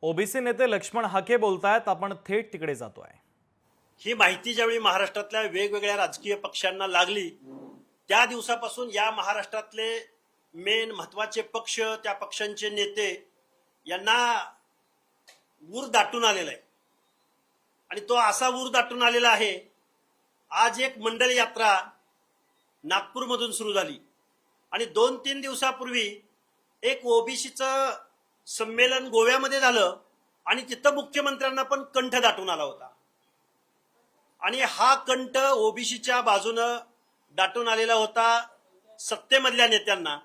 OBC नेते लक्ष्मण हाके बोलतायत, आपण थेट तिकडे जातोय। ही माहिती ज्यावेळी महाराष्ट्रातल्या वेगवेगळ्या राजकीय पक्षांना लागली त्या दिवसापासून या महाराष्ट्रातले मेन महत्वाचे पक्ष, त्या पक्षांचे नेते यांना ऊर दाटून आलेला आहे आणि तो असा ऊर दाटून आलेला आहे। आज एक मंडल यात्रा नागपूरमधून सुरू झाली आणि 2-3 दिवसापूर्वी एक ओबीसीचं संमेलन गोव्यामध्ये झालं आणि तिथं मुख्यमंत्र्यांना पण कंठ दाटून आला होता आणि हा कंठ ओबीसीच्या बाजूनं दाटून आलेला होता सत्तेमधल्या नेत्यांना।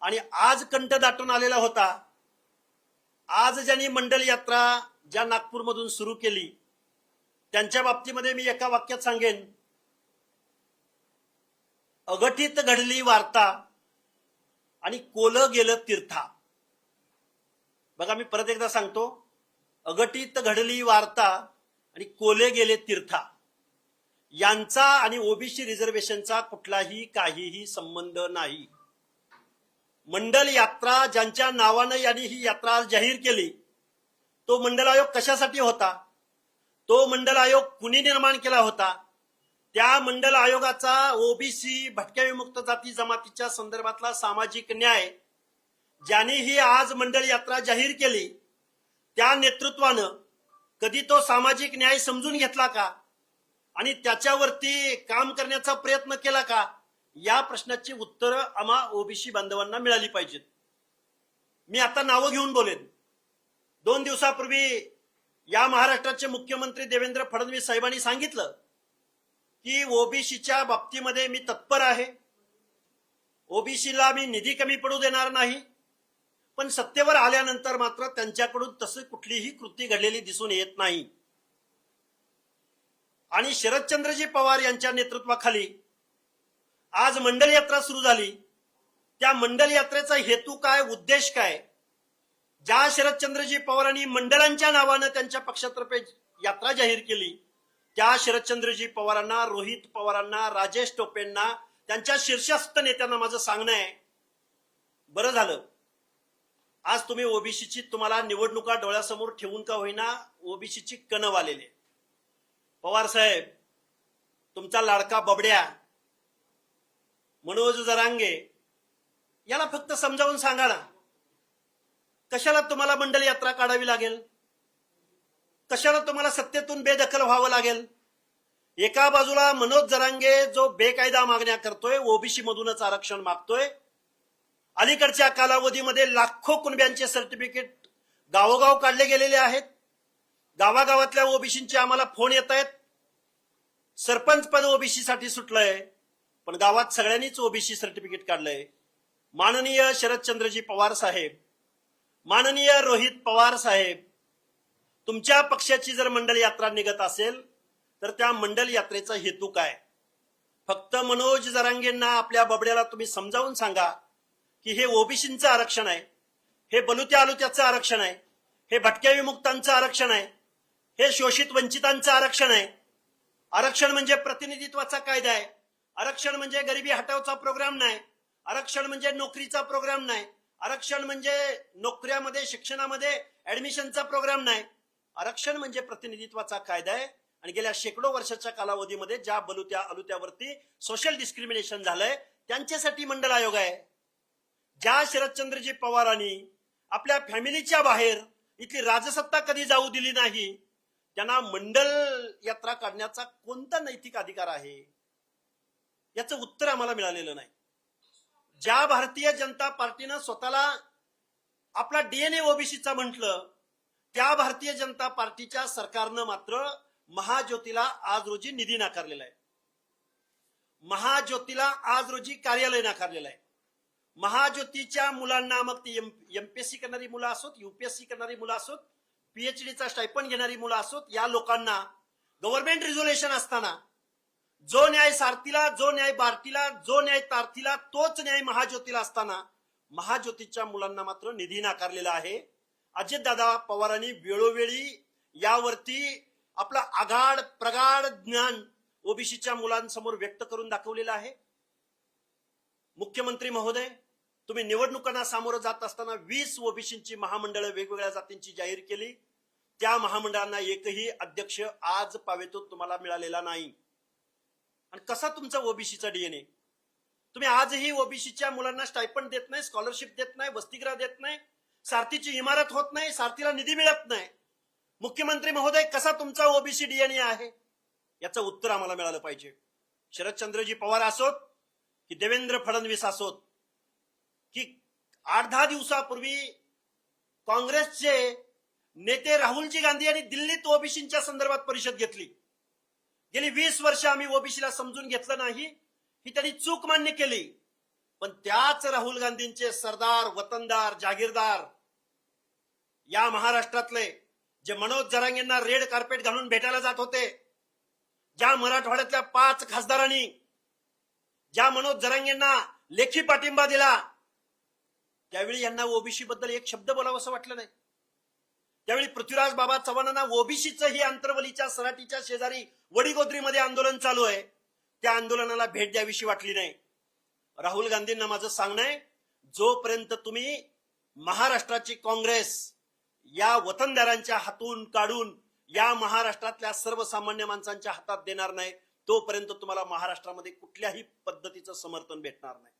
आणि आज कंठ दाटून आलेला होता, आज ज्यांनी मंडल यात्रा ज्या नागपूरमधून सुरू केली त्यांच्या बाबतीमध्ये मी एका वाक्यात सांगेन, अघटित घडली वार्ता आणि कोलं गेलं तीर्था। बघा, मी परत एकदा सांगतो, अघटित घडली वार्ता आणि कोले गेले तीर्था। यांचा आणि ओबीसी रिझर्वेशनचा कुठलाही काहीही संबंध नाही। मंडल यात्रा ज्यांच्या नावानं यांनी ही यात्रा जाहीर केली, तो मंडल आयोग कशासाठी होता, तो मंडल आयोग कुणी निर्माण केला होता, त्या मंडल आयोगाचा ओबीसी भटक्या विमुक्त जाती जमातीच्या संदर्भातला सामाजिक न्याय ज्यांनी ही आज मंडल यात्रा जाहीर केली त्या नेतृत्वानं कधी तो सामाजिक न्याय समजून घेतला का आणि त्याच्यावरती काम करण्याचा प्रयत्न केला का, या प्रश्नाची उत्तरं आम्हा ओबीसी बांधवांना मिळाली पाहिजेत। मी आता नावं घेऊन बोलेन। 2 दिवसापूर्वी या महाराष्ट्राचे मुख्यमंत्री देवेंद्र फडणवीस साहेबांनी सांगितलं की ओबीसीच्या बाबतीमध्ये मी तत्पर आहे, ओबीसीला मी निधी कमी पडू देणार नाही, पण सत्तेवर आल्यानंतर मात्र त्यांच्याकडून तसं कुठलीही कृती घडलेली दिसून येत नाही। आणि शरदचंद्रजी पवार यांच्या नेतृत्वाखाली आज मंडल यात्रा सुरू झाली। त्या मंडल यात्रेचा हेतू काय, उद्देश काय, ज्या शरदचंद्रजी पवारांनी मंडळांच्या नावानं त्यांच्या पक्षातर्फे यात्रा जाहीर केली त्या शरदचंद्रजी पवारांना, रोहित पवारांना, राजेश टोपेंना, त्यांच्या शीर्षस्थ नेत्यांना माझं सांगणं आहे, बरं झालं आज तुम्ही ओबीसीची, तुम्हाला निवडणुका डोळ्यासमोर ठेवून का होईना ओबीसीची कणव आलेले। पवार साहेब, तुमचा लाडका बबड्या मनोज जरांगे याला फक्त समजावून सांगा ना, कशाला तुम्हाला मंडल यात्रा काढावी लागेल, कशाला तुम्हाला सत्तेतून बेदखल व्हावं लागेल। एका बाजूला मनोज जरांगे जो बेकायदा मागण्या करतोय, ओबीसी मधूनच आरक्षण मागतोय, अलीकडच्या कालावधीमध्ये लाखो कुणब्यांचे सर्टिफिकेट गावोगाव काढले गेलेले आहेत, गावागावातल्या ओबीसींचे आम्हाला फोन येत आहेत, सरपंच पद ओबीसी साठी सुटलंय पण गावात सगळ्यांनीच ओबीसी सर्टिफिकेट काढलंय। माननीय शरदचंद्रजी पवार साहेब, माननीय रोहित पवार साहेब, तुमच्या पक्षाची जर मंडल यात्रा निघत असेल तर त्या मंडल यात्रेचा हेतू काय? फक्त मनोज जरांगेंना, आपल्या बबड्याला तुम्ही समजावून सांगा की हे ओबीसींचं आरक्षण आहे, हे बलुत्या आलुत्याचं आरक्षण आहे, हे भटक्या विमुक्तांचं आरक्षण आहे, हे शोषित वंचितांचं आरक्षण आहे। आरक्षण म्हणजे प्रतिनिधित्वाचा कायदा आहे, आरक्षण म्हणजे गरिबी हटावचा प्रोग्राम नाही, आरक्षण म्हणजे नोकरीचा प्रोग्राम नाही, आरक्षण म्हणजे नोकऱ्यामध्ये, शिक्षणामध्ये ऍडमिशनचा प्रोग्राम नाही, आरक्षण म्हणजे प्रतिनिधित्वाचा कायदा आहे। आणि गेल्या शेकडो वर्षाच्या कालावधीमध्ये ज्या बलुत्या अलुत्यावरती सोशल डिस्क्रिमिनेशन झालंय त्यांच्यासाठी मंडल आयोग आहे। ज्या शरदचंद्रजी पवारांनी आपल्या फॅमिलीच्या बाहेर इथली राजसत्ता कधी जाऊ दिली नाही, त्यांना मंडल यात्रा काढण्याचा कोणता नैतिक अधिकार आहे, याचं उत्तर आम्हाला मिळालेलं नाही। ज्या भारतीय जनता पार्टीनं स्वतःला आपला डीएनए ओबीसीचा म्हटलं, त्या भारतीय जनता पार्टीच्या सरकारनं मात्र महाज्योतीला आज रोजी निधी नाकारलेला आहे, महाज्योतीला आज रोजी कार्यालय नाकारलेलं आहे। महाज्योतीच्या मुलांना, मग ती एमपीएससी करणारी मुलं असोत, यूपीएससी करणारी मुलं असोत, पीएचडीचा स्टायपंड घेणारी मुलं असोत, या लोकांना गव्हर्नमेंट रिझोल्युशन असताना जो न्याय सारथीला, जो न्याय बार्टीला, जो न्याय तारथीला, तोच न्याय महाज्योतीला असताना महाज्योतीच्या मुलांना मात्र निधी नाकारलेला आहे। अजितदादा पवारांनी वेळोवेळी यावरती आपलं आगाढ प्रगाढ ज्ञान ओबीसीच्या मुलांसमोर व्यक्त करून दाखवलेलं आहे। मुख्यमंत्री महोदय, तुम्ही निवडणुकांना सामोरं जात असताना 20 ओबीसींची महामंडळं वेगवेगळ्या जातींची जाहीर केली. त्या महामंडळांना एकही अध्यक्ष आज पावेतो तुम्हाला मिळालेला नाही. आणि कसा तुमचा ओबीसीचा डीएनए? तुम्ही आजही ओबीसीच्या मुलांना स्टायपंड देत नाही, स्कॉलरशिप देत नाही, वसतिगृह देत नाही, सारथीची इमारत होत नाही, सारथीला निधी मिळत नाही. मुख्यमंत्री महोदय, कसा तुमचा ओबीसी डीएनए आहे? याचं उत्तर आम्हाला मिळालं पाहिजे. शरदचंद्रजी पवार असोत की देवेंद्र फडणवीस असोत, की 8-10 दिवसापूर्वी काँग्रेसचे नेते राहुलजी गांधी यांनी दिल्लीत ओबीसीच्या संदर्भात परिषद घेतली. गेली 20 वर्ष आम्ही ओबीसीला समजून घेतलं नाही, ही त्यांनी चूक मान्य केली. पण त्याच राहुल गांधींचे सरदार, वतनदार, जागीरदार या महाराष्ट्रातले जे मनोज जरांगेंना रेड कार्पेट घालून भेटायला जात होते, ज्या मराठवाड्यातल्या 5 खासदारांनी ज्या मनोज जरांगेंना लेखी पाठिंबा दिला, त्यावेळी यांना ओबीसी बद्दल एक शब्द बोलावं असं वाटलं नाही. त्यावेळी पृथ्वीराज बाबा चव्हाणांना ओबीसीचं ही आंतरवलीच्या सराटीच्या शेजारी वडीगोद्रीमध्ये आंदोलन चालू आहे, त्या आंदोलनाला भेट द्यावीशी वाटली नाही. राहुल गांधींना माझं सांगणं आहे, जोपर्यंत तुम्ही महाराष्ट्राची काँग्रेस या वतनदारांच्या हातून काढून या महाराष्ट्रातल्या सर्वसामान्य माणसांच्या हातात देणार नाही, तोपर्यंत तुम्हाला महाराष्ट्रामध्ये कुठल्याही पद्धतीचं समर्थन भेटणार नाही.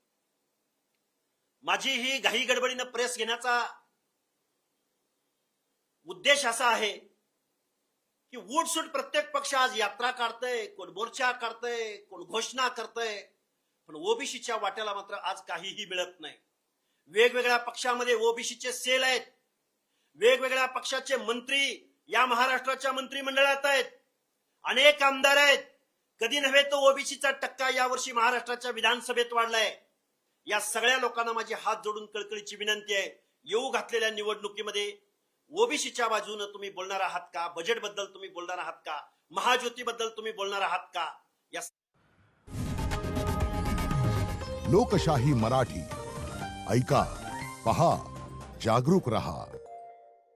माझी ही घाई गडबडीनं प्रेस घेण्याचा उद्देश असा आहे की उठसूट प्रत्येक पक्ष आज यात्रा काढतंय, कोण मोर्चा काढतंय, कोण घोषणा करतंय, पण ओबीसीच्या वाट्याला मात्र आज काहीही मिळत नाही. वेगवेगळ्या पक्षामध्ये ओबीसीचे सेल आहेत, वेगवेगळ्या पक्षाचे मंत्री या महाराष्ट्राच्या मंत्रिमंडळात आहेत, अनेक आमदार आहेत. कधी नव्हे तो ओबीसीचा टक्का यावर्षी महाराष्ट्राच्या विधानसभेत वाढलाय. या सगळ्या लोकांना माझी हात जोडून कळकळीची विनंती आहे, येऊ घातलेल्या निवडणुकीमध्ये ओबीसीच्या बाजूने तुम्ही बोलणार आहात का? बजेटबद्दल तुम्ही बोलणार आहात का? महाज्योतीबद्दल तुम्ही बोलणार आहात का? या लोकशाही मराठी ऐका, पहा, जागरूक रहा.